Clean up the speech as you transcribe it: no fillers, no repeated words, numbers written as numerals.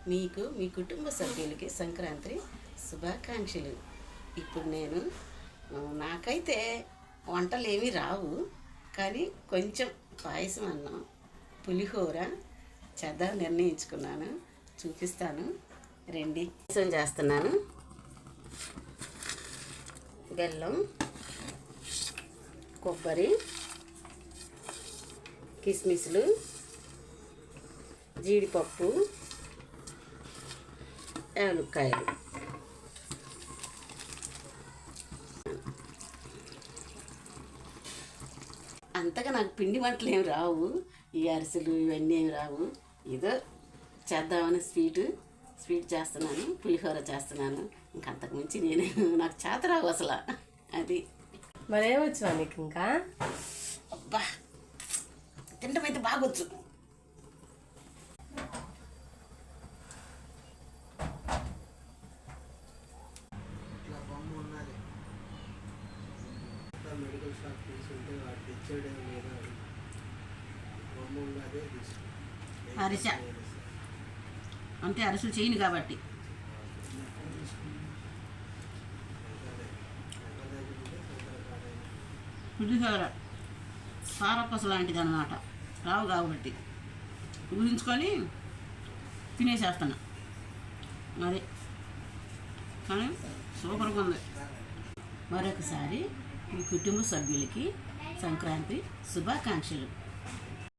మీకు మీ కుటుంబ సభ్యులకి సంక్రాంతి శుభాకాంక్షలు. ఇప్పుడు నేను నాకైతే వంటలు ఏమీ రావు, కానీ కొంచెం పాయసం అన్నం పులిహోర చేద్దాం నిర్ణయించుకున్నాను. చూపిస్తాను రండి. పాయసం చేస్తున్నాను. బెల్లం, కొబ్బరి, కిస్మిస్లు, జీడిపప్పు, యాలక్కాయలు. అంతగా నాకు పిండి వంటలు ఏమి రావు, ఈ అరిసెలు ఇవన్నీ ఏమి రావు. ఏదో చేద్దామని స్వీట్ చేస్తున్నాను, పులిహోర చేస్తున్నాను. ఇంకంతకు మించి నాకు చేత రావు అసలు. అది మరేమొచ్చు నీకు ఇంకా? అబ్బా, తింటమైతే బాగొచ్చు. మెడికల్ షాప్ తీసుకుంటే వాడు తెచ్చాడే లేదా బొమ్మ ఉన్నదే తీసుకుంటాం. అరిస అంటే అరిసెలు చేయను కాబట్టి పులిహోర సారపస లాంటిది అన్నమాట. రావు కాబట్టి ఊహించుకొని తినేసేస్తున్నా. అదే కానీ సూపర్గా ఉంది. మరొకసారి మీ కుటుంబ సభ్యులకి సంక్రాంతి శుభాకాంక్షలు.